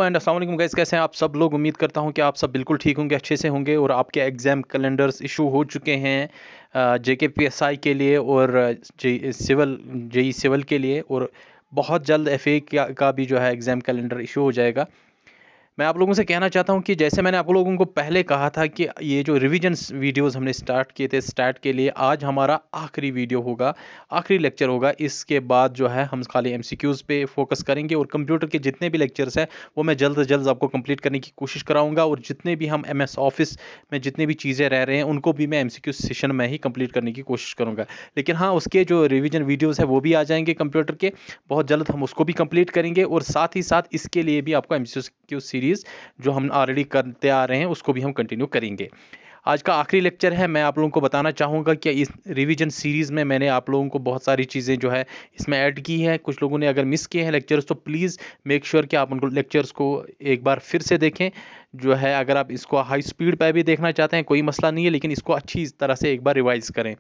And अस्सलाम वालेकुम guys, कैसे हैं आप सब लोग। उम्मीद करता हूं कि आप सब बिल्कुल ठीक होंगे, अच्छे से होंगे और आपके एग्ज़ाम कैलेंडर्स इशू हो चुके हैं जेकेपीएसआई के लिए और जेई सिविल के लिए, और बहुत जल्द एफए का भी जो है एग्ज़ाम कैलेंडर इशू हो जाएगा। मैं आप लोगों से कहना चाहता हूं कि जैसे मैंने आप लोगों को पहले कहा था कि ये जो रिवीजन वीडियोस हमने स्टार्ट किए थे, स्टार्ट के लिए आज हमारा आखिरी वीडियो होगा, आखिरी लेक्चर होगा। इसके बाद जो है हम खाली एमसीक्यूज़ पे फोकस करेंगे और कंप्यूटर के जितने भी लेक्चर्स हैं वो मैं जल्द से जल्द आपको कंप्लीट करने की कोशिश कराऊंगा, और जितने भी हम एमएस ऑफिस में जितनी भी चीज़ें रह रहे हैं उनको भी मैं एमसीक्यू सेशन में ही कंप्लीट करने की कोशिश करूँगा। लेकिन हाँ, उसके जो रिवीजन वीडियोज़ है वो भी आ जाएंगे कंप्यूटर के, बहुत जल्द हम उसको भी कंप्लीट करेंगे, और साथ ही साथ इसके लिए भी आपको एमसीक्यू सीरीज़ जो हम ऑलरेडी करते आ रहे हैं उसको भी हम कंटिन्यू करेंगे। आज का आखिरी लेक्चर है। मैं आप लोगों को बताना चाहूँगा कि इस रिवीजन सीरीज़ में मैंने आप लोगों को बहुत सारी चीज़ें जो है इसमें ऐड की है। कुछ लोगों ने अगर मिस किए हैं लेक्चर्स तो प्लीज़ मेक श्योर कि आप उनको लेक्चर्स को एक बार फिर से देखें। जो है अगर आप इसको हाई स्पीड पर भी देखना चाहते हैं कोई मसला नहीं है, लेकिन इसको अच्छी तरह से एक बार रिवाइज़ करें।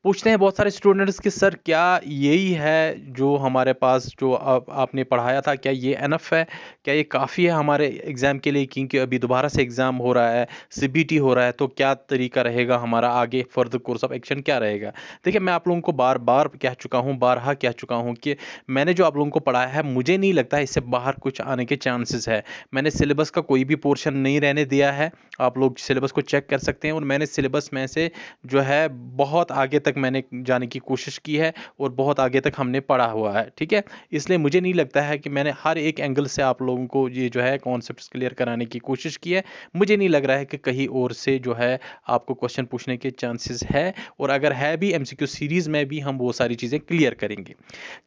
पूछते हैं बहुत सारे स्टूडेंट्स कि सर क्या यही है जो हमारे पास जो आपने पढ़ाया था, क्या ये एनफ है, क्या ये काफ़ी है हमारे एग्ज़ाम के लिए, क्योंकि अभी दोबारा से एग्ज़ाम हो रहा है, सीबीटी हो रहा है, तो क्या तरीका रहेगा हमारा आगे, फर्दर कोर्स ऑफ एक्शन क्या रहेगा। देखिए, मैं आप लोगों को बार बार कह चुका हूँ, बारहा कह चुका हूँ कि मैंने जो आप लोगों को पढ़ाया है मुझे नहीं लगता इससे बाहर कुछ आने के चांसेस है। मैंने सिलेबस का कोई भी पोर्शन नहीं रहने दिया है, आप लोग सिलेबस को चेक कर सकते हैं, और मैंने सिलेबस में से जो है बहुत आगे तक मैंने जाने की कोशिश की है और बहुत आगे तक हमने पढ़ा हुआ है, ठीक है। इसलिए मुझे नहीं लगता है कि मैंने हर एक एंगल से आप लोगों को ये जो है कॉन्सेप्ट्स क्लियर कराने की कोशिश की है। मुझे नहीं लग रहा है कि कहीं और से जो है आपको क्वेश्चन पूछने के चांसेस है, और अगर है भी एमसीक्यू सीरीज में भी हम वो सारी चीज़ें क्लियर करेंगे।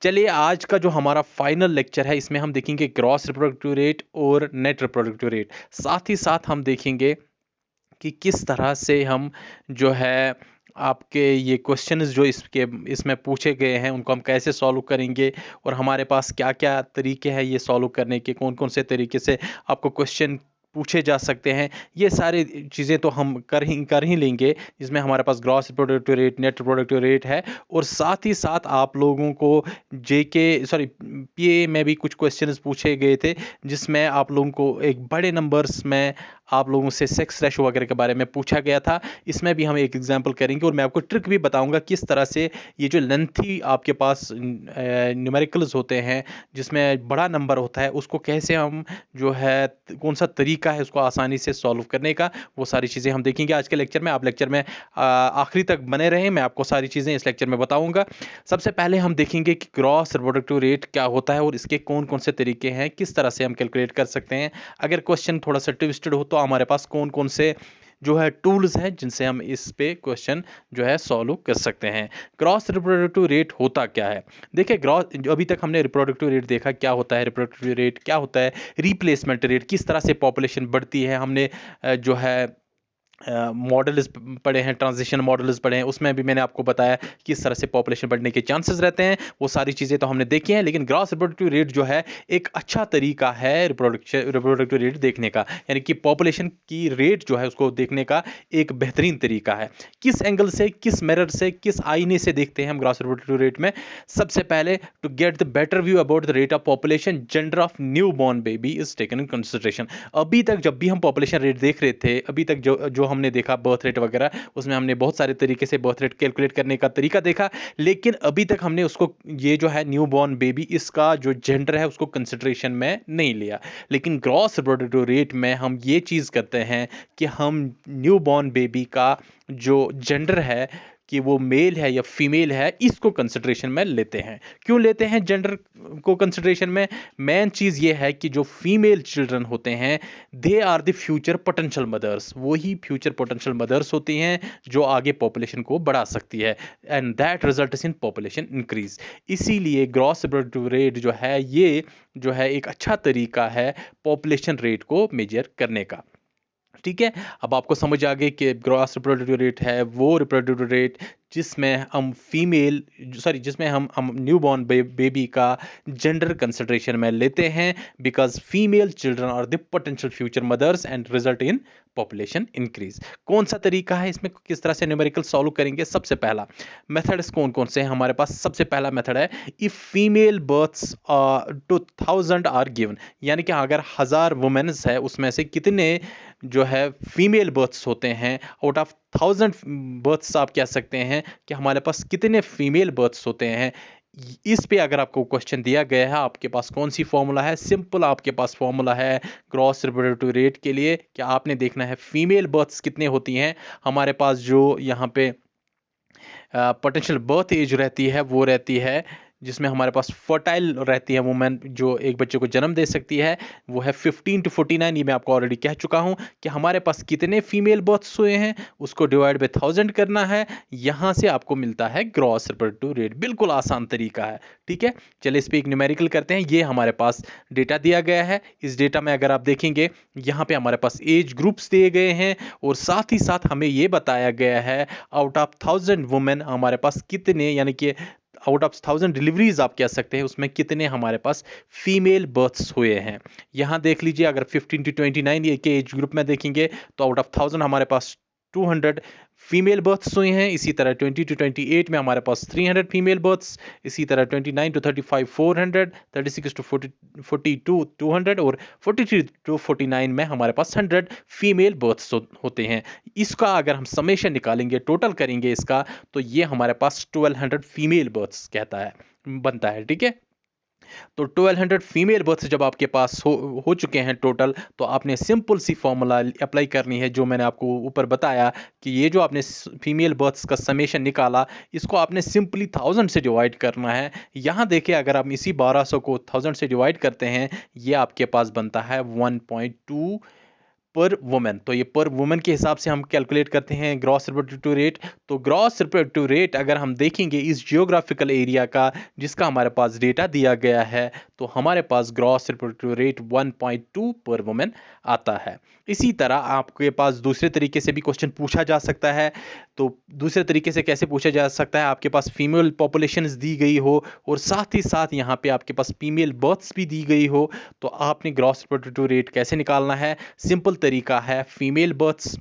चलिए, आज का जो हमारा फाइनल लेक्चर है इसमें हम देखेंगे ग्रॉस रिप्रोडक्टिव रेट और नेट रिप्रोडक्टिव रेट। साथ ही साथ हम देखेंगे कि किस तरह से हम जो है आपके ये क्वेश्चंस जो इसमें पूछे गए हैं उनको हम कैसे सॉल्व करेंगे, और हमारे पास क्या क्या तरीके हैं ये सॉल्व करने के, कौन कौन से तरीके से आपको क्वेश्चन पूछे जा सकते हैं। ये सारी चीज़ें तो हम कर ही लेंगे, जिसमें हमारे पास gross reproductive rate, net reproductive rate है, और साथ ही साथ आप लोगों को पीए में भी कुछ क्वेश्चंस पूछे गए थे, जिसमें आप लोगों को एक बड़े नंबर्स में आप लोगों से सेक्स रेशो वगैरह के बारे में पूछा गया था। इसमें भी हम एक एग्जांपल करेंगे, और मैं आपको ट्रिक भी बताऊंगा किस तरह से ये जो लेंथी आपके पास न्यूमेरिकल्स होते हैं जिसमें बड़ा नंबर होता है उसको कैसे हम जो है कौन सा तरीका है उसको आसानी से सॉल्व करने का, वो सारी चीज़ें हम देखेंगे आज के लेक्चर में। आप लेक्चर में आखिरी तक बने रहें, मैं आपको सारी चीज़ें इस लेक्चर में बताऊंगा। सबसे पहले हम देखेंगे कि क्रॉस रिप्रोडक्टिव रेट क्या होता है और इसके कौन कौन से तरीके हैं, किस तरह से हम कैलकुलेट कर सकते हैं। अगर क्वेश्चन थोड़ा सा ट्विस्टेड हो तो हमारे पास कौन कौन से जो है टूल्स हैं जिनसे हम इस पे क्वेश्चन जो है सॉल्व कर सकते हैं। क्रॉस रिप्रोडक्टिव रेट होता क्या है? देखिए, अभी तक हमने रिप्रोडक्टिव रेट देखा, क्या होता है रिप्रोडक्टिव रेट, क्या होता है रिप्लेसमेंट रेट, किस तरह से पॉपुलेशन बढ़ती है। हमने जो है मॉडल्स पढ़े हैं, ट्रांजिशन मॉडल्स पढ़े हैं, उसमें भी मैंने आपको बताया किस तरह से पॉपुलेशन बढ़ने के चांसेस रहते हैं। वो सारी चीज़ें तो हमने देखी हैं, लेकिन ग्रॉस रिप्रोडक्टिव रेट जो है एक अच्छा तरीका है रिप्रोडक्टिव रेट देखने का, यानी कि पॉपुलेशन की रेट जो है उसको देखने का एक बेहतरीन तरीका है। किस एंगल से, किस मिरर से, किस आईने से देखते हैं हम ग्रॉस रिप्रोडक्टिव रेट में? सबसे पहले, to get the better view about the rate of population, gender of new born baby is taken in consideration. अभी तक जब भी हम पॉपुलेशन रेट देख रहे थे, अभी तक जो हमने देखा बर्थ रेट वगैरह, उसमें हमने बहुत सारे तरीके से बर्थ रेट कैलकुलेट करने का तरीका देखा, लेकिन अभी तक हमने उसको ये जो है न्यू बॉर्न बेबी, इसका जो जेंडर है उसको कंसिडरेशन में नहीं लिया। लेकिन ग्रॉस रिप्रोडक्टिव रेट में हम ये चीज़ करते हैं कि हम न्यू बॉर्न बेबी का जो जेंडर है कि वो मेल है या फीमेल है, इसको कंसिडरेशन में लेते हैं। क्यों लेते हैं जेंडर को कंसिडरेशन में? मेन चीज़ ये है कि जो फीमेल चिल्ड्रन होते हैं, they are the future potential mothers, वही फ्यूचर पोटेंशियल मदर्स होती हैं जो आगे पॉपुलेशन को बढ़ा सकती है, and that results in population increase. इसीलिए ग्रॉस रिप्रोडक्टिव रेट जो है ये जो है एक अच्छा तरीका है पॉपुलेशन रेट को मेजर करने का, ठीक है। अब आपको समझ आ गई कि ग्रॉस रिप्रोडक्टिव रेट है वो रिप्रोडक्टिव रेट जिसमें हम जिसमें हम न्यूबॉर्न बेबी का जेंडर कंसिडरेशन में लेते हैं, because female children are the potential future mothers and result in population increase. कौन सा तरीका है इसमें, किस तरह से न्यूमेरिकल सॉल्व करेंगे? सबसे पहला मेथड्स कौन कौन से हैं हमारे पास? सबसे पहला मेथड है if female births 2000 are given, यानी कि अगर 1000 वुमेन्स है उसमें से कितने जो है फीमेल बर्थ्स होते हैं, आउट ऑफ 1000 बर्थ्स आप कह सकते हैं कि हमारे पास कितने फीमेल बर्थ्स होते हैं। इस पे अगर आपको क्वेश्चन दिया गया है, आपके पास कौन सी फॉर्मूला है? सिंपल आपके पास फॉर्मूला है ग्रॉस रिप्रोडक्टिव रेट के लिए कि आपने देखना है फीमेल बर्थ्स कितने होती हैं। हमारे पास जो यहाँ पे पोटेंशियल बर्थ एज रहती है वो रहती है, जिसमें हमारे पास फर्टाइल रहती है वुमेन जो एक बच्चे को जन्म दे सकती है, वो है 15 to 49। ये मैं आपको ऑलरेडी कह चुका हूं कि हमारे पास कितने फीमेल बर्थ्स हुए हैं उसको डिवाइड बाय 1000 करना है, यहां से आपको मिलता है ग्रॉस रिप्रोडक्टिव रेट। बिल्कुल आसान तरीका है, ठीक है। चलिए इस पे एक न्यूमेरिकल करते हैं। ये हमारे पास डेटा दिया गया है, इस डेटा में अगर आप देखेंगे यहाँ पे हमारे पास एज ग्रुप्स दिए गए हैं और साथ ही साथ हमें ये बताया गया है आउट ऑफ 1000 वुमेन हमारे पास कितने, यानी कि आउट ऑफ 1000 डिलीवरीज आप कह सकते हैं, उसमें कितने हमारे पास फीमेल बर्थ्स हुए हैं। यहां देख लीजिए अगर 15 to 29 ये के एज ग्रुप में देखेंगे तो आउट ऑफ 1000 हमारे पास 200 फीमेल बर्थ्स हुई हैं। इसी तरह 20 to 28 में हमारे पास 300 फीमेल बर्थ्स, इसी तरह 29 to 35 400, 36 to 42 200 और 43 to 49 में हमारे पास 100 फीमेल बर्थ्स होते हैं। इसका अगर हम समेशन निकालेंगे, टोटल करेंगे इसका, तो ये हमारे पास 1200 फीमेल बर्थ्स कहता है, बनता है, ठीक है। तो 1200 फीमेल बर्थ्स जब आपके पास हो चुके हैं टोटल, तो आपने सिंपल सी फॉर्मूला अप्लाई करनी है जो मैंने आपको ऊपर बताया कि ये जो आपने फीमेल बर्थ्स का समेशन निकाला, इसको आपने सिंपली 1000 से डिवाइड करना है। यहाँ देखिए अगर आप इसी 1200 को 1000 से डिवाइड करते हैं, ये आपके पास बनता है 1.2 पर वुमेन। तो ये पर वुमेन के हिसाब से हम कैलकुलेट करते हैं ग्रॉस रिप्रोडक्टिव रेट। तो ग्रॉस रिप्रोडक्टिव रेट अगर हम देखेंगे इस जियोग्राफिकल एरिया का जिसका हमारे पास डेटा दिया गया है, तो हमारे पास ग्रॉस रिप्रोडक्टिव रेट 1.2 पर वुमेन आता है। इसी तरह आपके पास दूसरे तरीके से भी क्वेश्चन पूछा जा सकता है। तो दूसरे तरीके से कैसे पूछा जा सकता है? आपके पास फीमेल पॉपुलेशन दी गई हो और साथ ही साथ यहाँ पे आपके पास फीमेल बर्थ्स भी दी गई हो, तो आपने ग्रॉस रिप्रोडक्टिव रेट कैसे निकालना है? सिंपल तरीका है फीमेल बर्थ्स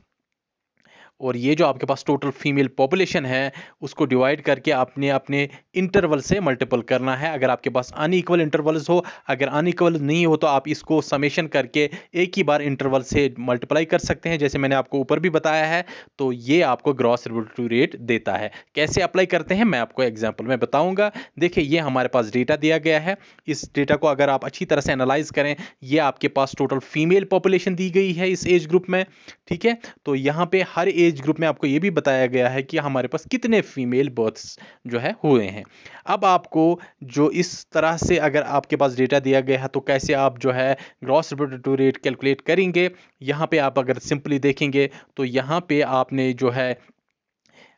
और ये जो आपके पास टोटल फीमेल पॉपुलेशन है उसको डिवाइड करके आपने अपने इंटरवल से मल्टीपल करना है। अगर आपके पास अनइक्वल इंटरवल्स हो, अगर अनइक्वल नहीं हो तो आप इसको समेशन करके एक ही बार इंटरवल से मल्टीप्लाई कर सकते हैं, जैसे मैंने आपको ऊपर भी बताया है। तो ये आपको ग्रॉस रिप्रोडक्टिव रेट देता है। कैसे अप्लाई करते हैं मैं आपको एग्जाम्पल में बताऊंगा। देखिए ये हमारे पास डेटा दिया गया है, इस डेटा को अगर आप अच्छी तरह से एनालाइज करें, ये आपके पास टोटल फीमेल पॉपुलेशन दी गई है इस एज ग्रुप में, ठीक है। तो यहाँ पे हर एज ग्रुप में आपको ये भी बताया गया है कि हमारे पास कितने फीमेल बर्थ्स जो है हुए हैं। अब आपको जो इस तरह से अगर आपके पास डेटा दिया गया है तो कैसे आप जो है ग्रॉस रिप्रोडक्टिव रेट कैलकुलेट करेंगे? यहाँ पे आप अगर सिंपली देखेंगे तो यहाँ पे आपने जो है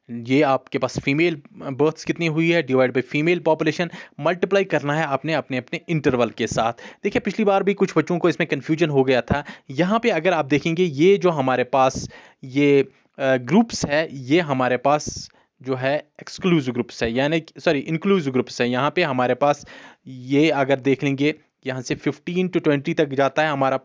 ये आपके पास फीमेल बर्थ्स कितनी हुई है divide by female population multiply करना है आपने अपने अपने इंटरवल के साथ। देखिए पिछली बार भी कुछ बच्चों को इसमें कन्फ्यूजन हो गया था। यहाँ पे अगर आप देखेंगे ये जो हमारे पास ये ग्रुप्स है, ये हमारे पास जो है एक्सक्लूसिव ग्रुप्स है, यानी सॉरी इंक्लूसिव ग्रुप्स है। यहाँ पे हमारे पास ये अगर देख लेंगे यहाँ से 15 to 20 तक जाता है हमारा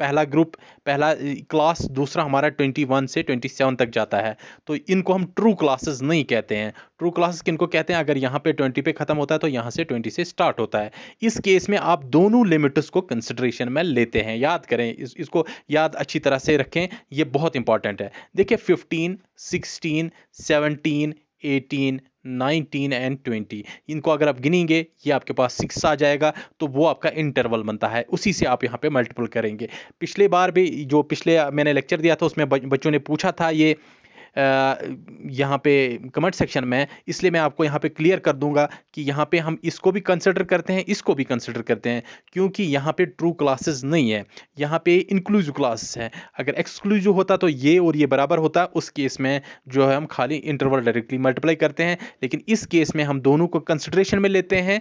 पहला ग्रुप, पहला क्लास, दूसरा हमारा 21 से 27 तक जाता है। तो इनको हम ट्रू क्लासेस नहीं कहते हैं। ट्रू क्लासेस किनको कहते हैं? अगर यहाँ पे 20 पे खत्म होता है तो यहाँ से 20 से स्टार्ट होता है। इस केस में आप दोनों लिमिट्स को कंसिडरेशन में लेते हैं। याद करें, इसको याद अच्छी तरह से रखें, ये बहुत इंपॉर्टेंट है। देखिए 15, 16, 17, 18, 19 एंड 20, इनको अगर आप गिनेंगे ये आपके पास 6 आ जाएगा, तो वो आपका इंटरवल बनता है, उसी से आप यहाँ पे मल्टीपल करेंगे। पिछले बार भी जो पिछले मैंने लेक्चर दिया था उसमें बच्चों ने पूछा था ये यहाँ पे कमेंट सेक्शन में, इसलिए मैं आपको यहाँ पे क्लियर कर दूंगा कि यहाँ पे हम इसको भी कंसिडर करते हैं, इसको भी कंसिडर करते हैं, क्योंकि यहाँ पे ट्रू क्लासेस नहीं है, यहाँ पे इंक्लूसिव क्लासेस है। अगर एक्सक्लूसिव होता तो ये और ये बराबर होता, उस केस में जो है हम खाली इंटरवल डायरेक्टली मल्टीप्लाई करते हैं, लेकिन इस केस में हम दोनों को कंसिडरेशन में लेते हैं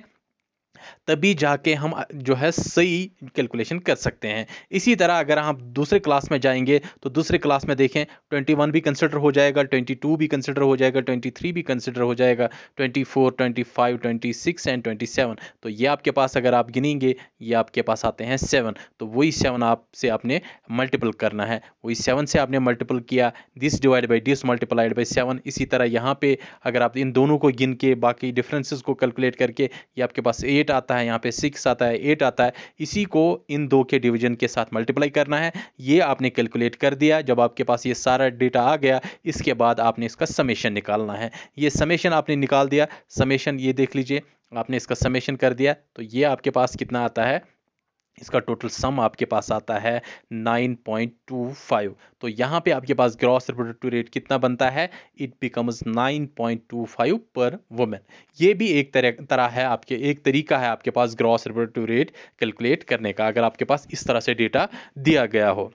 तभी जाके हम जो है सही कैलकुलेशन कर सकते हैं। इसी तरह अगर हम दूसरे क्लास में जाएंगे तो दूसरे क्लास में देखें 21 भी कंसिडर हो जाएगा, 22 भी कंसिडर हो जाएगा, 23 भी कंसिडर हो जाएगा, 24, 25, 26 एंड 27। तो ये आपके पास अगर आप गिनेंगे ये आपके पास आते हैं 7। तो वही 7 आपसे आपने मल्टीपल करना है, वही 7 से आपने मल्टीपल किया, this divide by this multiplied by 7। इसी तरह यहाँ पे अगर आप इन दोनों को गिन के बाकी डिफरेंसेस को कैलकुलेट करके ये आपके पास 8 आता है, यहाँ पे 6 आता है, 8 आता है, इसी को इन दो के डिवीजन के साथ मल्टीप्लाई करना है। ये आपने कैलकुलेट कर दिया। जब आपके पास ये सारा डेटा आ गया, इसके बाद आपने इसका समेशन निकालना है। ये समेशन आपने निकाल दिया, समेशन ये देख लीजिए, आपने इसका समेशन कर दिया तो ये आपके पास कितना आता है, इसका टोटल सम आपके पास आता है 9.25। तो यहाँ पे आपके पास ग्रॉस रिप्रोडक्टिव रेट कितना बनता है, इट बिकम्स 9.25 पर वुमेन। ये भी एक तरह है आपके, एक तरीका है आपके पास ग्रॉस रिप्रोडक्टिव रेट कैलकुलेट करने का, अगर आपके पास इस तरह से डेटा दिया गया हो।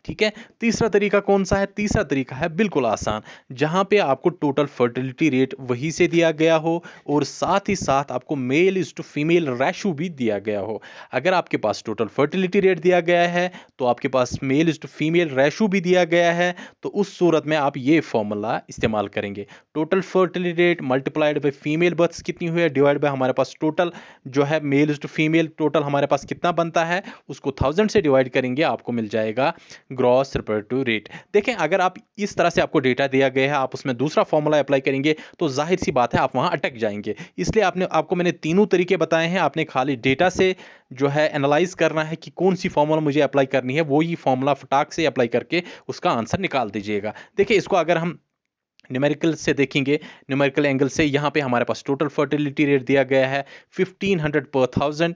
ठीक है, तीसरा तरीका कौन सा है, तीसरा तरीका है बिल्कुल आसान, जहां पे आपको टोटल फर्टिलिटी रेट वही से दिया गया हो और साथ ही साथ आपको male is to female ratio भी दिया गया हो। अगर आपके पास टोटल फर्टिलिटी रेट दिया गया है तो आपके पास male is to female ratio भी दिया गया है, तो उस सूरत में आप ये फॉर्मूला इस्तेमाल करेंगे, total fertility rate multiplied by female births कितनी हुई है डिवाइड बाई हमारे पास टोटल जो है male is to female total हमारे पास कितना बनता है, उसको 1000 से डिवाइड करेंगे, आपको मिल जाएगा ग्रॉस रिप्रोडक्टिव रेट। देखें अगर आप इस तरह से आपको डेटा दिया गया है, आप उसमें दूसरा फॉर्मूला अप्लाई करेंगे तो जाहिर सी बात है आप वहां अटक जाएंगे। इसलिए आपको मैंने तीनों तरीके बताए हैं, आपने खाली डेटा से जो है एनालाइज करना है कि कौन सी फॉर्मूला मुझे अप्लाई करनी है, वो ही फॉर्मूला फटाक से अप्लाई करके उसका आंसर निकाल दीजिएगा। देखिए इसको अगर हम न्यूमेरिकल से देखेंगे, न्यूमेरिकल एंगल से, यहाँ पे हमारे पास टोटल फर्टिलिटी रेट दिया गया है 1500 पर 1000।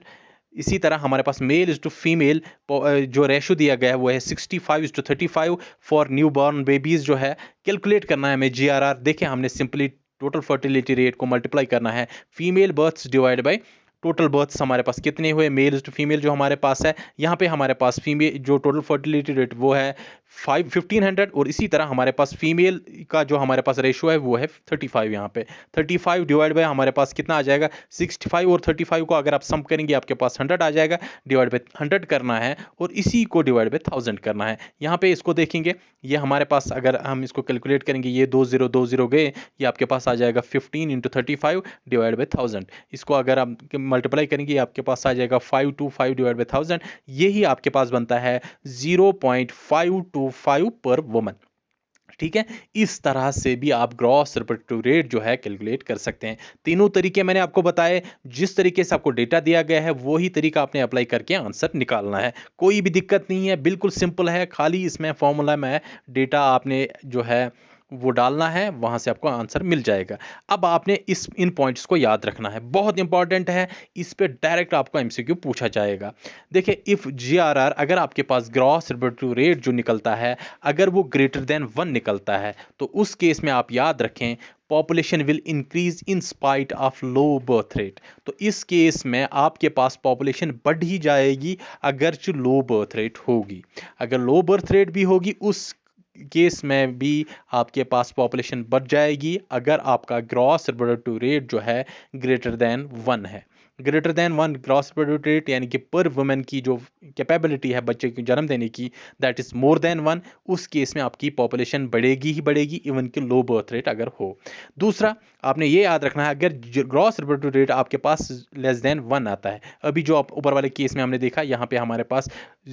इसी तरह हमारे पास मेल इज टू फीमेल जो रेशो दिया गया है वो है 65:35 फॉर न्यू बॉर्न बेबीज। जो है कैलकुलेट करना है हमें GRR। देखें हमने सिंपली टोटल फर्टिलिटी रेट को मल्टीप्लाई करना है female births divide by total births हमारे पास कितने हुए, मेल टू फीमेल जो हमारे पास है, यहाँ पे हमारे पास फीमेल जो टोटल फर्टिलिटी रेट वो है 1500, और इसी तरह हमारे पास फीमेल का जो हमारे पास रेशो है वो है 35। यहाँ पे 35 डिवाइड बाय हमारे पास कितना आ जाएगा 65, और 35 को अगर आप सम करेंगे आपके पास 100 आ जाएगा, डिवाइड बाय 100 करना है और इसी को डिवाइड बाय 1000 करना है। यहाँ पे इसको देखेंगे, ये हमारे पास अगर हम इसको कैलकुलेट करेंगे, ये 2020 गए, ये आपके पास आ जाएगा 15 × 35 डिवाइड बाय 1000। इसको अगर आप मल्टीप्लाई करेंगे आपके पास आ जाएगा 525 डिवाइड बाय 1000। यही आपके पास बनता है 0.525 पर वुमन। ठीक है, इस तरह से भी आप ग्रॉस रिप्रोडक्टिव रेट जो है कैलकुलेट कर सकते हैं। तीनों तरीके मैंने आपको बताए, जिस तरीके से आपको डेटा दिया गया है वही तरीका आपने अप्लाई करके आंसर निकालना है, कोई भी दिक्कत नहीं है, बिल्कुल सिंपल है। खाली इसमें फॉर्मूला में डेटा आपने जो है वो डालना है, वहां से आपको आंसर मिल जाएगा। अब आपने इन पॉइंट्स को याद रखना है, बहुत इंपॉर्टेंट है, इस पे डायरेक्ट आपको MCQ पूछा जाएगा। देखिए इफ GRR अगर आपके पास ग्रॉस रिप्रोडक्टिव रेट जो निकलता है अगर वो ग्रेटर देन 1 निकलता है तो उस केस में आप याद रखें population will increase in spite of low birth rate. तो इस केस में आपके पास पॉपुलेशन बढ़ ही जाएगी अगरचे लो बर्थ रेट होगी। अगर लो बर्थ रेट भी होगी उस केस में भी आपके पास पॉपुलेशन बढ़ जाएगी अगर आपका ग्रॉस रिप्रोडक्टिव रेट जो है ग्रेटर देन 1 है। Greater than 1 gross reproductive rate यानी कि पर वुमेन की जो कैपेबिलिटी है बच्चे को जन्म देने की, दैट इज मोर देन 1, उस केस में आपकी पॉपुलेशन बढ़ेगी ही बढ़ेगी इवन कि लो बर्थ रेट अगर हो। दूसरा आपने ये याद रखना है अगर ग्रॉस रिप्रोडक्टिव रेट आपके पास लेस देन 1 आता है, अभी जो आप ऊपर वाले केस में हमने देखा यहाँ पे हमारे पास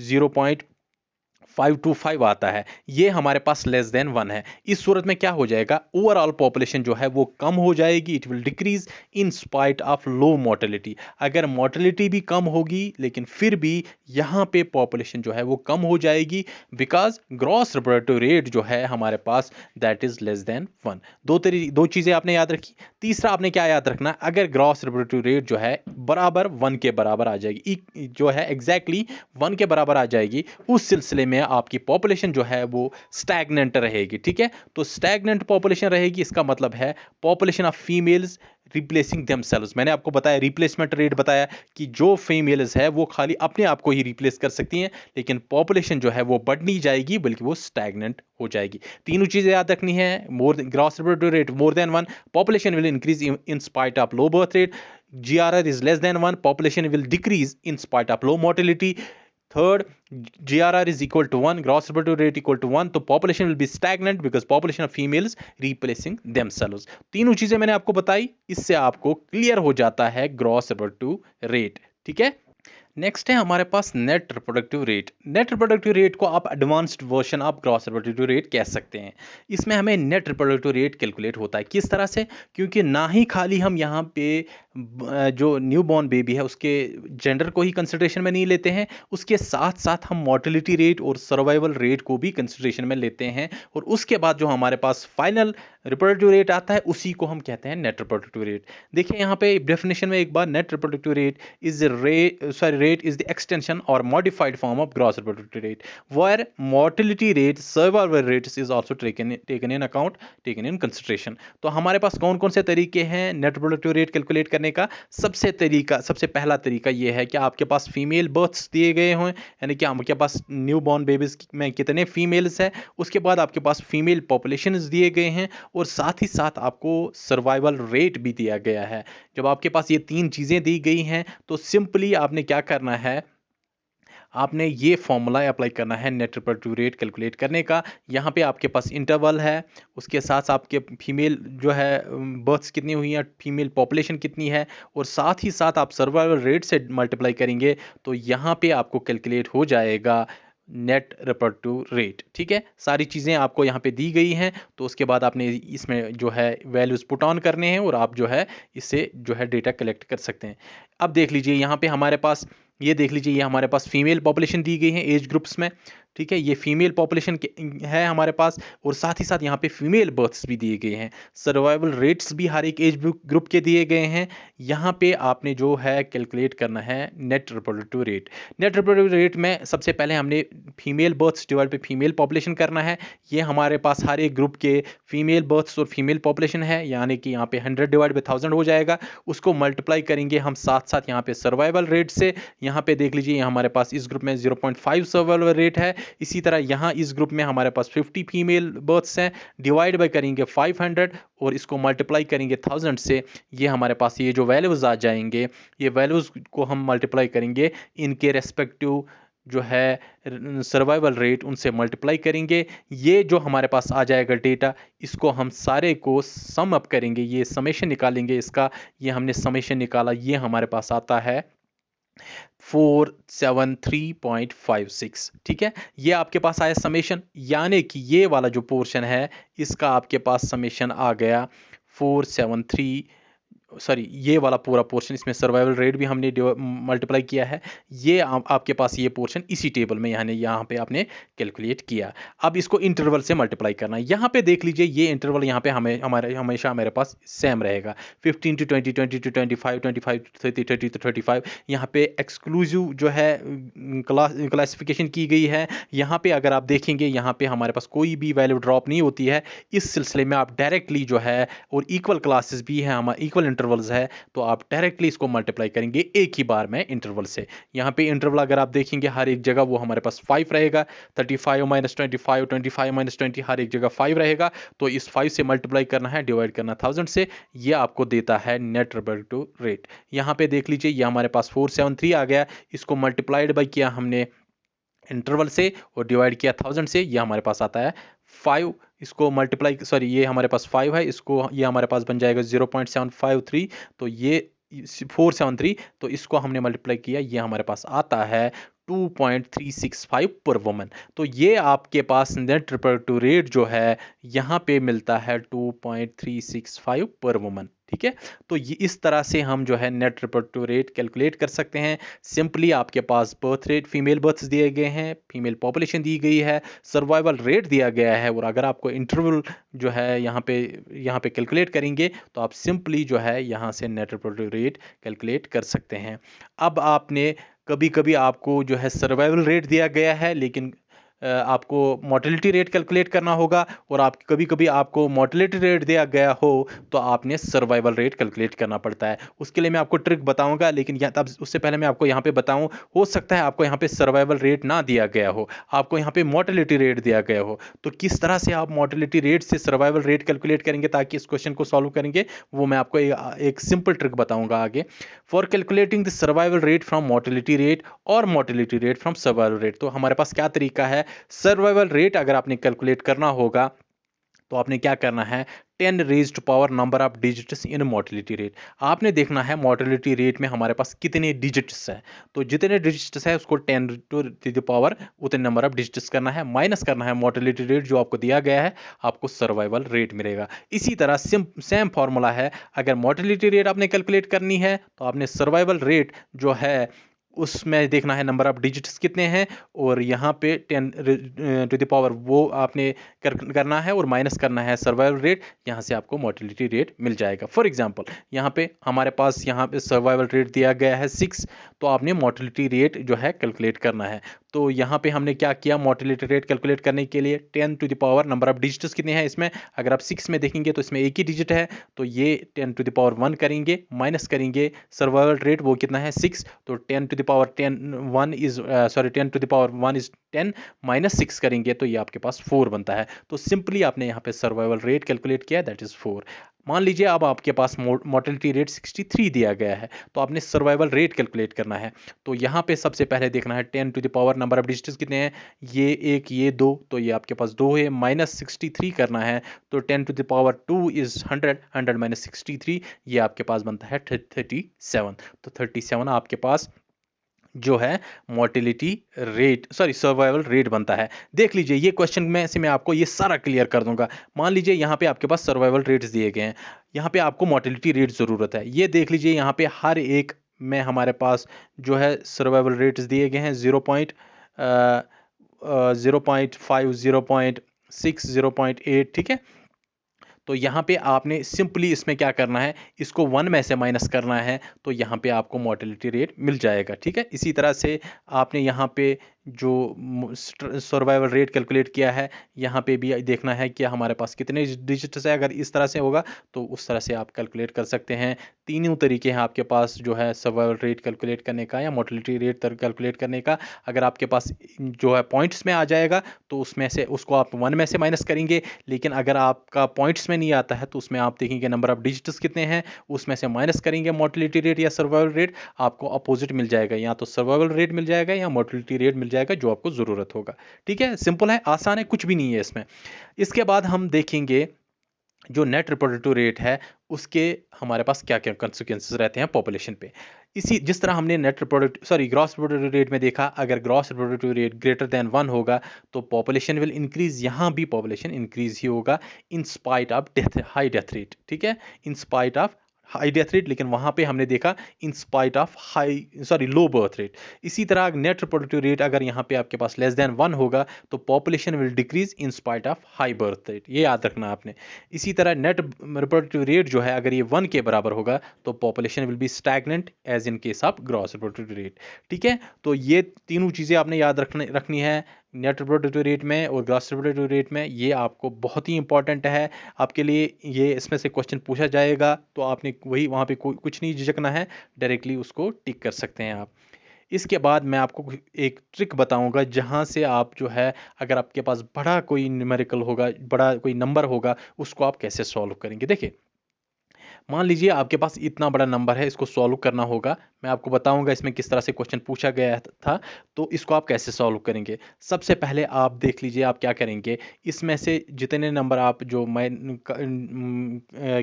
0.525 आता है, ये हमारे पास लेस देन 1 है। इस सूरत में क्या हो जाएगा, ओवरऑल पॉपुलेशन जो है वो कम हो जाएगी, it will decrease in spite of low mortality. अगर मोर्टेलिटी भी कम होगी लेकिन फिर भी यहाँ पे पॉपुलेशन जो है वो कम हो जाएगी बिकॉज ग्रॉस रिप्रोडक्टिव रेट जो है हमारे पास दैट इज लेस देन 1। दो चीजें आपने याद रखी। तीसरा आपने क्या याद रखना, अगर ग्रॉस रिप्रोडक्टिव रेट जो है बराबर 1 के बराबर आ जाएगी, जो है एग्जैक्टली 1 के बराबर आ जाएगी, उस सिलसिले में आपकी पॉपुलेशन जो है वो स्टैग्नेंट रहेगी। ठीक है, तो स्टैग्नेंट पॉपुलेशन रहेगी, इसका मतलब है population of females replacing themselves. मैंने आपको बताया रिप्लेसमेंट रेट बताया कि जो फीमेल्स है वो खाली अपने आप को ही रिप्लेस कर सकती हैं, लेकिन पॉपुलेशन जो है वो बढ़ नहीं जाएगी बल्कि वो स्टैग्नेंट हो जाएगी। तीनों चीजें याद रखनी है, more gross reproductive rate more than 1, population will increase in spite of low birth rate, GRR is less than 1, population will decrease in spite of low mortality. Third, GRR is equal to 1, gross reproductive rate equal to 1, तो population will be stagnant because population of females replacing themselves. तीनों चीजें मैंने आपको बताई, इससे आपको clear हो जाता है ग्रॉस रिप्रोडक्टिव रेट. ठीक है. नेक्स्ट है हमारे पास net reproductive rate. Net reproductive rate को आप advanced version of gross reproductive rate कह सकते हैं. इसमें हमें नेट रिप्रोडक्टिव रेट कैलकुलेट होता है. किस तरह से? क्योंकि ना ही खाली हम यहाँ पे जो न्यू बॉर्न बेबी है उसके जेंडर को ही कंसिडरेशन में नहीं लेते हैं, उसके साथ साथ हम मोर्टेलिटी रेट और सर्वाइवल रेट को भी कंसिडरेशन में लेते हैं, और उसके बाद जो हमारे पास फाइनल रिप्रोडक्टिव रेट आता है उसी को हम कहते हैं नेट रिप्रोडक्टिव रेट. देखिए यहाँ पे डेफिनेशन में एक बार, net reproductive rate is rate is the extension or modified form of gross reproductive rate, where mortality rate, survival rates is also taken in account, taken in consideration. तो हमारे पास कौन कौन से तरीके हैं नेट रिप्रोडक्टिव रेट कैलकुलेट करने का? सबसे पहला तरीका ये है कि आपके पास फीमेल बर्थ्स दिए गए हों, यानी कि आपके पास न्यू बॉर्न बेबीज में कितने फीमेल्स हैं, उसके बाद आपके पास फीमेल पॉपुलेशन दिए गए हैं, और साथ ही साथ आपको सर्वाइवल रेट भी दिया गया है. जब आपके पास ये तीन चीजें दी गई हैं तो सिंपली आपने क्या करना है, आपने ये फॉर्मूला अप्लाई करना है नेट रिप्रोडक्टिव रेट कैलकुलेट करने का. यहाँ पे आपके पास इंटरवल है, उसके साथ आपके फीमेल जो है बर्थ्स कितनी हुई हैं, फीमेल पॉपुलेशन कितनी है, और साथ ही साथ आप सर्वाइवल रेट से मल्टीप्लाई करेंगे तो यहाँ पे आपको कैलकुलेट हो जाएगा नेट रिप्रोडक्टिव रेट. ठीक है. सारी चीज़ें आपको यहाँ पे दी गई हैं, तो उसके बाद आपने इसमें जो है वैल्यूज़ पुट ऑन करने हैं और आप जो है इससे जो है डेटा कलेक्ट कर सकते हैं. अब देख लीजिए यहाँ पे हमारे पास, ये देख लीजिए, ये हमारे पास फीमेल पॉपुलेशन दी गई है एज ग्रुप्स में. ठीक है. ये फीमेल पॉपुलेशन है हमारे पास, और साथ ही साथ यहाँ पे फीमेल बर्थ्स भी दिए गए हैं. सर्वाइवल रेट्स भी हर एक एज ग्रुप के दिए गए हैं. यहाँ पे आपने जो है कैलकुलेट करना है net reproductive rate. Net reproductive rate में सबसे पहले हमने फीमेल बर्थ्स डिवाइड पे फीमेल पॉपुलेशन करना है. ये हमारे पास हर एक ग्रुप के फीमेल बर्थ्स और फीमेल पॉपुलेशन है, यानी कि यहाँ पे 100 डिवाइड बाई 1000 हो जाएगा. उसको मल्टीप्लाई करेंगे हम साथ साथ यहाँ पे सर्वाइवल रेट से. यहाँ पे देख लीजिए हमारे पास इस ग्रुप में 0.5 सर्वाइवल रेट है. इसी तरह यहाँ इस ग्रुप में हमारे पास 50 फीमेल बर्थ्स हैं, डिवाइड बाय करेंगे 500 और इसको मल्टीप्लाई करेंगे 1000 से. ये हमारे पास ये जो वैल्यूज आ जाएंगे, ये वैल्यूज को हम मल्टीप्लाई करेंगे इनके रेस्पेक्टिव जो है सर्वाइवल रेट, उनसे मल्टीप्लाई करेंगे. ये जो हमारे पास आ जाएगा डेटा, इसको हम सारे को सम अप करेंगे, ये समेशन निकालेंगे इसका. ये हमने समेशन निकाला, ये हमारे पास आता है 473.56. ठीक है. ये आपके पास आया समेशन, यानी कि ये वाला जो पोर्शन है इसका आपके पास समेशन आ गया 473, ये वाला पूरा पोर्शन, इसमें सर्वाइवल रेट भी हमने मल्टीप्लाई किया है. ये आपके पास ये पोर्शन इसी टेबल में यानी यहाँ पे आपने कैलकुलेट किया. अब इसको इंटरवल से मल्टीप्लाई करना है. यहाँ पे देख लीजिए ये इंटरवल यहाँ पे हमेशा हमारे पास सेम रहेगा. 15 to 20, 20 to 25, 25 to 30, 30 to 35. यहाँ पे एक्सक्लूसिव जो है क्लासिफिकेशन की गई है. यहाँ पे अगर आप देखेंगे यहाँ पे हमारे पास कोई भी वैल्यू ड्रॉप नहीं होती है. इस सिलसिले में आप डायरेक्टली जो है, और इक्वल क्लासेस भी है, हमारे इक्वल इंटरवल्स है, तो आप डायरेक्टली इसको मल्टीप्लाई करेंगे एक ही बार में इंटरवल से. यहाँ पे इंटरवल अगर आप देखेंगे हर एक जगह वो हमारे पास 5 रहेगा. 35 - 25, 25 - 20, हर एक जगह 5 रहेगा. तो इस 5 से मल्टीप्लाई करना है, डिवाइड करना 1000 से. ये आपको देता है नेट रिप्रोडक्टिव रेट. यहाँ पे देख लीजिए ये हमारे पास 473 आ गया. इसको मल्टीप्लाइड बाई किया हमने इंटरवल से और डिवाइड किया 1000 से, ये हमारे पास आता है 5. इसको मल्टीप्लाई, ये हमारे पास 5 है, इसको ये हमारे पास बन जाएगा 0.753. तो ये 473, तो इसको हमने मल्टीप्लाई किया, ये हमारे पास आता है 2.365 पर वुमन. तो ये आपके पास नेट रिप्रोडक्टिव रेट जो है यहाँ पे मिलता है 2.365 पर वुमन. ठीक है. तो ये इस तरह से हम जो है नेट रिप्रोडक्टिव रेट कैलकुलेट कर सकते हैं. सिंपली आपके पास बर्थ रेट, फीमेल बर्थ्स दिए गए हैं, फीमेल पॉपुलेशन दी गई है, सर्वाइवल रेट दिया गया है, और अगर आपको इंटरवल जो है यहाँ पे कैलकुलेट करेंगे तो आप सिंपली जो है यहाँ से नेट रिप्रोडक्टिव रेट कैलकुलेट कर सकते हैं. अब आपने कभी कभी आपको जो है सर्वाइवल रेट दिया गया है, लेकिन आपको मोर्टेलिटी रेट कैलकुलेट करना होगा, और आप कभी कभी आपको मोर्टेलिटी रेट दिया गया हो तो आपने सर्वाइवल रेट कैलकुलेट करना पड़ता है। उसके लिए मैं आपको ट्रिक बताऊंगा, लेकिन तब उससे पहले मैं आपको यहाँ पे बताऊं, हो सकता है आपको यहाँ पे सर्वाइवल रेट ना दिया गया हो, आपको यहाँ पे मोर्टेलिटी रेट दिया गया हो, तो किस तरह से आप मोर्टेलिटी रेट से सर्वाइवल रेट कैलकुलेट करेंगे ताकि इस क्वेश्चन को सॉल्व करेंगे, वो मैं आपको एक सिंपल ट्रिक बताऊंगा आगे। For calculating the survival rate from mortality rate और mortality rate from survival rate, तो हमारे पास क्या तरीका है। सर्वाइवल रेट अगर आपने कैलकुलेट करना होगा तो आपने क्या करना है, 10 raise to power number of digits in mortality rate. आपने देखना है मोर्टेलिटी रेट में हमारे पास कितने डिजिट्स है, तो जितने डिजिट्स है उसको 10 टू द पावर उतने नंबर ऑफ डिजिट्स करना है, माइनस करना है मोर्टेलिटी रेट जो आपको दिया गया है, आपको सर्वाइवल रेट मिलेगा। इसी तरह सेम फॉर्मूला है, अगर मोर्टेलिटी रेट आपने कैलकुलेट करनी है तो आपने सर्वाइवल रेट जो है उसमें देखना है नंबर ऑफ डिजिट्स कितने हैं, और यहाँ पे 10 टू द पावर वो आपने करना है और माइनस करना है सर्वाइवल रेट, यहाँ से आपको मोर्टेलिटी रेट मिल जाएगा। फॉर एग्जांपल यहाँ पे हमारे पास यहाँ पे सर्वाइवल रेट दिया गया है 6, तो आपने मोर्टेलिटी रेट जो है कैलकुलेट करना है। तो यहाँ पे हमने क्या किया, मोर्टेलिटी रेट कैलकुलेट करने के लिए 10 to the power number of digits कितने हैं इसमें, अगर आप 6 में देखेंगे तो इसमें एक ही डिजिट है, तो ये 10 टू द पावर 1 करेंगे, माइनस करेंगे सर्वाइवल रेट वो कितना है 6, तो 10 to the power 10 1 is 10 to the power 1 is 10, minus 6 करेंगे तो ये आपके पास 4 बनता है। तो सिंपली आपने यहाँ पे सर्वाइवल रेट कैलकुलेट किया, दैट इज 4। मान लीजिए अब आपके पास मोर्टेलिटी रेट 63 दिया गया है, तो आपने सर्वाइवल रेट कैलकुलेट करना है। तो यहाँ पे सबसे पहले देखना है 10 to the power number of digits कितने हैं, ये एक ये दो, तो ये आपके पास 2 है, माइनस 63 करना है, तो 10 to the power 2 is 100, 100 minus 63, ये आपके पास बनता है 37। तो 37 आपके पास जो है मोर्टेलिटी रेट सर्वाइवल रेट बनता है। देख लीजिए ये क्वेश्चन में से मैं आपको ये सारा क्लियर कर दूंगा। मान लीजिए यहाँ पे आपके पास सर्वाइवल रेट्स दिए गए हैं, यहाँ पे आपको मोर्टेलिटी रेट ज़रूरत है। ये देख लीजिए यहाँ पे हर एक में हमारे पास जो है सर्वाइवल रेट्स दिए गए हैं 0.5, 0.6, 0.8, ठीक है। तो यहाँ पे आपने सिंपली इसमें क्या करना है, इसको 1 में से माइनस करना है, तो यहाँ पे आपको मोर्टेलिटी रेट मिल जाएगा, ठीक है। इसी तरह से आपने यहाँ पे जो सर्वाइवल रेट कैलकुलेट किया है, यहाँ पे भी देखना है कि हमारे पास कितने डिजिट्स है। अगर इस तरह से होगा तो उस तरह से आप कैलकुलेट कर सकते हैं। तीनों तरीके हैं आपके पास जो है सर्वाइवल रेट कैलकुलेट करने का या मोर्टेलिटी रेट कैलकुलेट करने का। अगर आपके पास जो है पॉइंट्स में आ जाएगा तो उसमें से उसको आप 1 में से माइनस करेंगे, लेकिन अगर आपका पॉइंट्स में नहीं आता है तो उसमें आप देखेंगे नंबर ऑफ डिजिट्स कितने हैं, उसमें से माइनस करेंगे मोर्टेलिटी रेट या सर्वाइवल रेट, आपको अपोजिट मिल जाएगा, या तो सर्वाइवल रेट मिल जाएगा या मोर्टेलिटी रेट मिल जाएगा जो आपको ज़रूरत होगा। ठीक है, सिंपल है, आसान है, कुछ भी नहीं है इसमें। इसके बाद हम देखेंगे जो नेट रिप्रोडक्टिव रेट है उसके हमारे पास क्या क्या कंसिक्वेंसेस रहते हैं पॉपुलेशन पे। इसी जिस तरह हमने ग्रॉस रिप्रोडक्टिव रेट में देखा, अगर gross reproductive rate greater than 1 होगा तो पॉपुलेशन विल इंक्रीज, यहाँ भी पॉपुलेशन इंक्रीज ही होगा इन spite of high death rate, ठीक है, इन spite of high death rate, लेकिन वहां पे हमने देखा इन spite of low birth rate. इसी तरह नेट रिप्रोडक्टिव रेट अगर यहाँ पे आपके पास लेस देन 1 होगा तो population will decrease in spite of high birth rate, ये याद रखना आपने। इसी तरह नेट रिप्रोडक्टिव रेट जो है अगर ये 1 के बराबर होगा तो population will be stagnant as in case of gross reproductive rate, ठीक है। तो ये तीनों चीज़ें आपने याद रखनी है नेट रिप्रोडक्टिव रेट में और ग्रॉस रिप्रोडक्टिव रेट में, ये आपको बहुत ही इंपॉर्टेंट है आपके लिए। ये इसमें से क्वेश्चन पूछा जाएगा तो आपने वही वहाँ पे कुछ नहीं झिझकना है, डायरेक्टली उसको टिक कर सकते हैं आप। इसके बाद मैं आपको एक ट्रिक बताऊंगा जहां से आप जो है अगर आपके पास बड़ा कोई न्यूमेरिकल होगा, बड़ा कोई नंबर होगा, उसको आप कैसे सॉल्व करेंगे। देखिए मान लीजिए आपके पास इतना बड़ा नंबर है, इसको सॉल्व करना होगा, मैं आपको बताऊंगा इसमें किस तरह से क्वेश्चन पूछा गया था, तो इसको आप कैसे सॉल्व करेंगे। सबसे पहले आप देख लीजिए आप क्या करेंगे, इसमें से जितने नंबर आप जो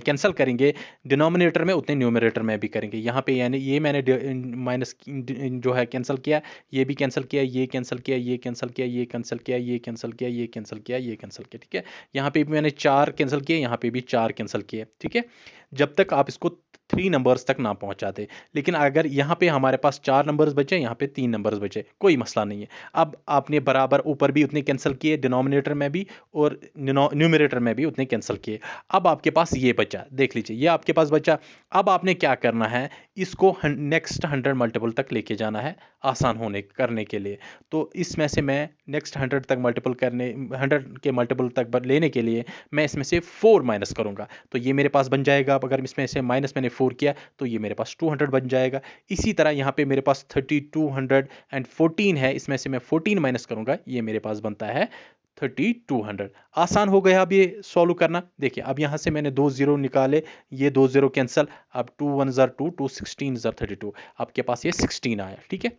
कैंसिल करेंगे डिनोमिनेटर में उतने न्यूमरेटर में भी करेंगे। यहाँ पे यानी ये मैंने माइनस जो है कैंसिल किया, ये भी कैंसिल किया, ये कैंसिल किया, ये कैंसिल किया, ये कैंसिल किया, ये कैंसिल किया, ये कैंसिल किया, ये कैंसिल किया, ठीक है। यहाँ पे भी मैंने 4 कैंसिल किए, यहाँ पे भी 4 कैंसिल किए, ठीक है। जब तक आप इसको 3 नंबर्स तक ना पहुंचाते। लेकिन अगर यहाँ पे हमारे पास 4 नंबर्स बचे, यहाँ पे 3 नंबर्स बचे, कोई मसला नहीं है। अब आपने बराबर ऊपर भी उतने कैंसिल किए, डिनोमिनेटर में भी और न्यूमरेटर में भी उतने कैंसिल किए। अब आपके पास ये बचा, देख लीजिए ये आपके पास बचा। अब आपने क्या करना है, इसको नेक्स्ट 100 मल्टीपल तक लेके जाना है आसान होने करने के लिए। तो इसमें से मैं नेक्स्ट 100 तक मल्टीपल करने, 100 के मल्टीपल तक लेने के लिए मैं इसमें से 4 माइनस करूंगा, तो ये मेरे पास बन जाएगा। अब अगर इसमें से माइनस मैंने 4 किया तो ये मेरे पास 200 बन जाएगा। इसी तरह यहाँ पे मेरे पास 3214 है, इसमें से मैं 14 माइनस करूंगा, ये मेरे पास बनता है 3200। आसान हो गया अब ये सॉल्व करना। देखिए अब यहाँ से मैंने 2 जीरो निकाले, ये 2 जीरो कैंसिल, अब 2 1 ज़र 2, 2 16 ज़र 32, आपके पास ये 16 आया। ठीक है,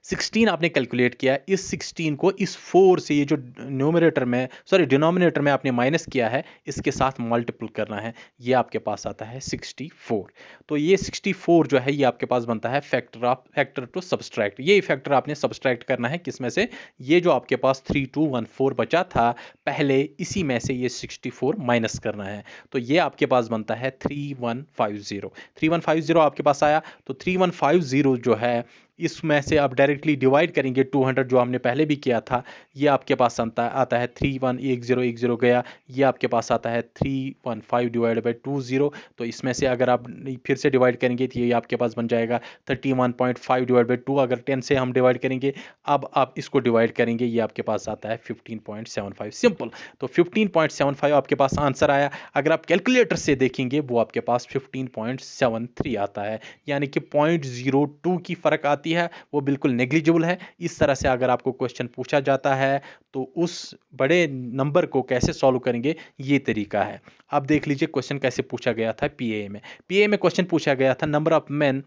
16 आपने कैलकुलेट किया, इस 16 को इस 4 से, ये जो न्यूमरेटर में सॉरी डिनोमिनेटर में आपने माइनस किया है, इसके साथ मल्टीपल करना है, ये आपके पास आता है 64। तो ये 64 जो है ये आपके पास बनता है फैक्टर टू सब्सट्रैक्ट। ये फैक्टर आपने सब्सट्रैक्ट करना है किसमें से, ये जो आपके पास 3214 बचा था पहले, इसी में से ये 64 माइनस करना है। तो ये आपके पास बनता है 3150। 3150 आपके पास आया। तो 3150 जो है इसमें से आप डायरेक्टली डिवाइड करेंगे 200 जो हमने पहले भी किया था, ये आपके पास आता है 3110 गया, ये आपके पास आता है 315 डिवाइड बाई 20। तो इसमें से अगर आप फिर से डिवाइड करेंगे तो ये आपके पास बन जाएगा 31.5 डिवाइड बाई 2। अगर 10 से हम डिवाइड करेंगे, अब आप इसको डिवाइड करेंगे, ये आपके पास आता है 15.75। सिंपल। तो 15.75 आपके पास आंसर आया। अगर आप कैलकुलेटर से देखेंगे वो आपके पास 15.73 आता है, यानी कि 0.02 की फर्क आती है, वो बिल्कुल नेग्लिजिबल है। इस तरह से अगर आपको क्वेश्चन पूछा जाता है तो उस बड़े नंबर को कैसे सॉल्व करेंगे, ये तरीका है। अब देख लीजिए क्वेश्चन कैसे पूछा गया था पीए में। पीए में क्वेश्चन पूछा गया था, number of main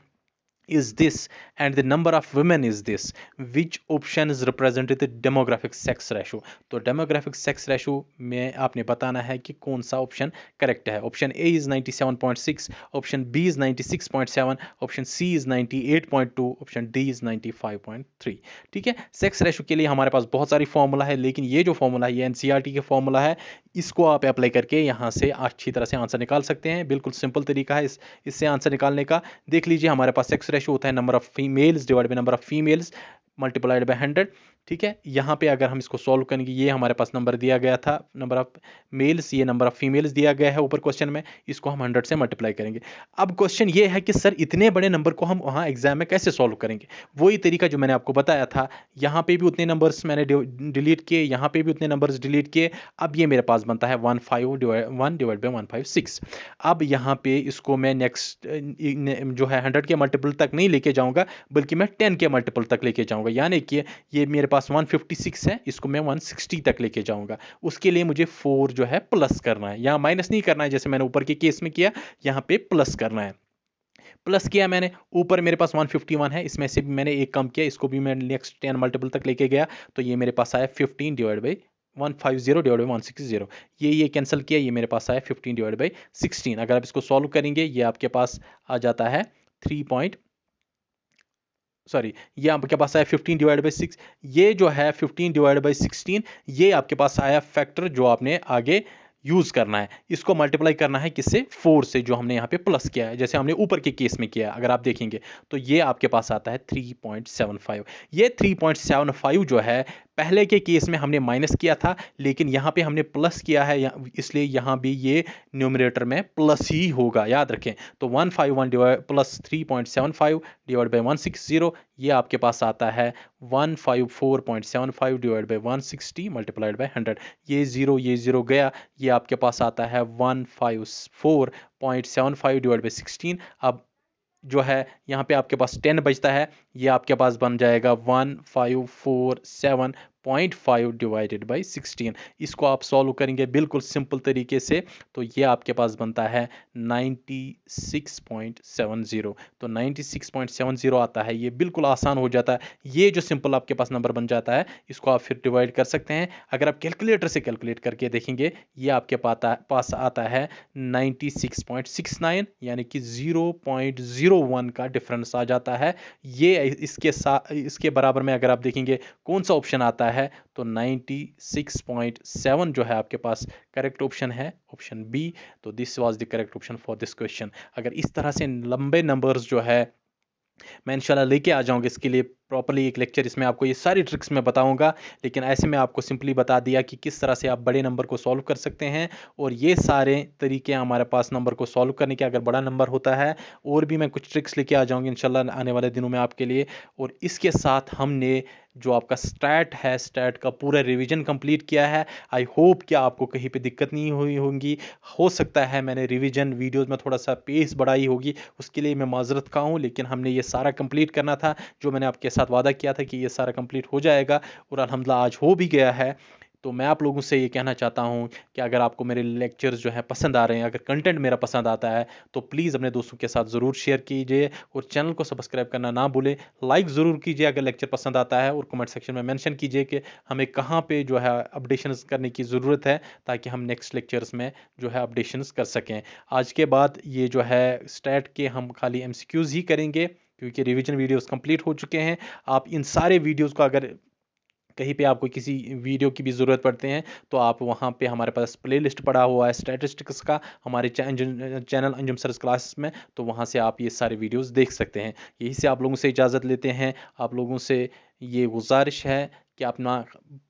is this and the number of women is this, which option is represented the demographic sex ratio। तो demographic sex ratio में आपने बताना है कि कौन सा ऑप्शन करेक्ट है। Option A is 97.6, option B is 96.7, option C is 98.2, option D is 95.3। ठीक है, सेक्स रेशो के लिए हमारे पास बहुत सारी फॉर्मूला है, लेकिन ये जो फॉर्मूला है ये एनसीईआरटी के फॉर्मूला है, इसको आप अप्लाई करके यहाँ से अच्छी तरह से आंसर निकाल सकते हैं। बिल्कुल सिंपल तरीका है इससे आंसर निकालने का। देख लीजिए हमारे पास सेक्स रेशो होता है number of females divide by number of females multiplied by 100। ठीक है, यहाँ पे अगर हम इसको सॉल्व करेंगे, ये हमारे पास नंबर दिया गया था नंबर ऑफ मेल्स, ये नंबर ऑफ फीमेल्स दिया गया है ऊपर क्वेश्चन में, इसको हम 100 से मल्टीप्लाई करेंगे। अब क्वेश्चन ये है कि सर इतने बड़े नंबर को हम वहाँ एग्जाम में कैसे सॉल्व करेंगे। वही तरीका जो मैंने आपको बताया था, यहाँ पे भी उतने नंबर्स मैंने डिलीट किए, यहाँ पे भी उतने नंबर्स डिलीट किए। अब ये मेरे पास बनता है 1 डिवाइड बाई 156। अब यहाँ पे इसको मैं नेक्स्ट जो है 100 के मल्टीपल तक नहीं लेके जाऊँगा, बल्कि मैं 10 के मल्टीपल तक लेके जाऊँगा, यानी कि ये मेरे पास 156 है, इसको मैं 160 तक लेके जाऊंगा। उसके लिए मुझे 4 जो है प्लस करना है, यहाँ माइनस नहीं करना है जैसे मैंने ऊपर के केस में किया, यहाँ पे प्लस करना है। प्लस किया मैंने, ऊपर मेरे पास 151 है, इसमें से भी मैंने एक कम किया, इसको भी मैं नेक्स्ट 10 मल्टीपल तक लेके गया, तो ये मेरे पास आया 15 डिवाइड बाई 150 डिवाइड बाई 160। ये कैंसिल किया, ये मेरे पास आया 15 डिवाइड बाई 16। अगर आप इसको सॉल्व करेंगे, ये आपके पास आ जाता है ये आपके पास आया 15 डिवाइड बाई 6। ये जो है 15 डिवाइड बाई 16, ये आपके पास आया फैक्टर जो आपने आगे यूज करना है। इसको मल्टीप्लाई करना है किससे, 4 से, जो हमने यहाँ पे प्लस किया है, जैसे हमने ऊपर के केस में किया। अगर आप देखेंगे तो ये आपके पास आता है 3.75। ये 3.75 जो है पहले के केस में हमने माइनस किया था, लेकिन यहाँ पे हमने प्लस किया है, इसलिए यहाँ भी ये न्यूमरेटर में प्लस ही होगा, याद रखें। तो 151 प्लस 3.75 डिवाइड बाई 160, ये आपके पास आता है 154.75 डिवाइड बाई 160 मल्टीप्लाइड बाई 100। ये जीरो गया, ये आपके पास आता है 154.75 डिवाइड बाई 16। अब जो है यहाँ पे आपके पास 10 बचता है, ये आपके पास बन जाएगा 1547.5 डिवाइडेड बाई 16। इसको आप सॉल्व करेंगे बिल्कुल सिंपल तरीके से, तो ये आपके पास बनता है 96.70। तो 96.70 आता है, ये बिल्कुल आसान हो जाता है। ये जो सिंपल आपके पास नंबर बन जाता है, इसको आप फिर डिवाइड कर सकते हैं। अगर आप कैलकुलेटर से कैलकुलेट करके देखेंगे, ये आपके पास आता है 96.69, यानी कि 0.01 का डिफरेंस आ जाता है। ये इसके बराबर में अगर आप देखेंगे कौन सा ऑप्शन आता है, तो 96.7 जो है आपके पास करेक्ट ऑप्शन है, ऑप्शन बी। तो this was the correct option for this question. अगर इस तरह से लंबे नंबर्स जो है मैं इंशाल्लाह लेके आ जाऊंगा इसके लिए प्रॉपरली एक लेक्चर, इसमें आपको ये सारी ट्रिक्स मैं बताऊंगा। लेकिन ऐसे में आपको सिंपली बता दिया कि किस तरह से आप बड़े नंबर को सॉल्व कर सकते हैं, और ये सारे तरीके हमारे पास नंबर को सॉल्व करने के। अगर बड़ा नंबर होता है और भी मैं कुछ ट्रिक्स लेके आ जाऊंगी इंशाल्लाह आने वाले दिनों में आपके लिए। और इसके साथ हमने जो आपका स्टैट है, स्टैट का पूरा रिवीजन कंप्लीट किया है। आई होप कि आपको कहीं पे दिक्कत नहीं हुई होगी। हो सकता है मैंने रिवीजन वीडियोस में थोड़ा सा पेस बढ़ाई होगी, उसके लिए मैं माजरत का हूँ, लेकिन हमने ये सारा कंप्लीट करना था जो मैंने आपके साथ वादा किया था कि ये सारा कंप्लीट हो जाएगा, और अल्हम्दुलिल्लाह आज हो भी गया है। तो मैं आप लोगों से ये कहना चाहता हूँ कि अगर आपको मेरे लेक्चर्स जो है पसंद आ रहे हैं, अगर कंटेंट मेरा पसंद आता है, तो प्लीज़ अपने दोस्तों के साथ ज़रूर शेयर कीजिए, और चैनल को सब्सक्राइब करना ना भूलें। लाइक ज़रूर कीजिए अगर लेक्चर पसंद आता है, और कमेंट सेक्शन में मेंशन कीजिए कि हमें कहाँ पे जो है अपडेशंस करने की ज़रूरत है, ताकि हम नेक्स्ट लेक्चर्स में जो है अपडेशंस कर सकें। आज के बाद ये जो है स्टैट के हम खाली MCQs ही करेंगे, क्योंकि रिवीजन वीडियोस कंप्लीट हो चुके हैं। आप इन सारे वीडियोस को अगर कहीं पे आपको किसी वीडियो की भी ज़रूरत पड़ते हैं, तो आप वहाँ पे हमारे पास प्लेलिस्ट पड़ा हुआ है स्टैटिस्टिक्स का हमारे चैनल अंजुम सरस क्लासेस में, तो वहाँ से आप ये सारे वीडियोस देख सकते हैं। यही से आप लोगों से इजाज़त लेते हैं। आप लोगों से ये गुजारिश है कि अपना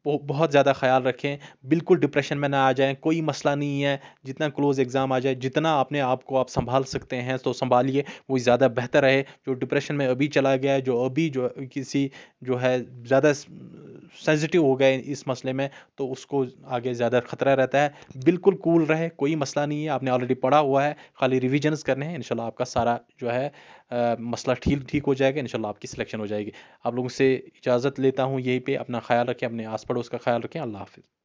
बहुत ज़्यादा ख्याल रखें, बिल्कुल डिप्रेशन में ना आ जाएं। कोई मसला नहीं है, जितना क्लोज एग्ज़ाम आ जाए, जितना अपने आप को आप संभाल सकते हैं तो संभालिए, वो ज़्यादा बेहतर है। जो डिप्रेशन में अभी चला गया है, जो अभी जो किसी जो है ज़्यादा सेंसिटिव हो गए इस मसले में, तो उसको आगे ज़्यादा ख़तरा रहता है। बिल्कुल कूल रहे, कोई मसला नहीं है, आपने ऑलरेडी पढ़ा हुआ है, खाली रिविजन्स करने हैं। इंशाल्लाह आपका सारा जो है मसला ठीक हो जाएगा, इंशाल्लाह आपकी सिलेक्शन हो जाएगी। आप लोगों से इजाज़त लेता हूँ यहीं पे। अपना ख्याल रखें, अपने आस पड़ोस का ख्याल रखें। अल्लाह हाफ़िज़।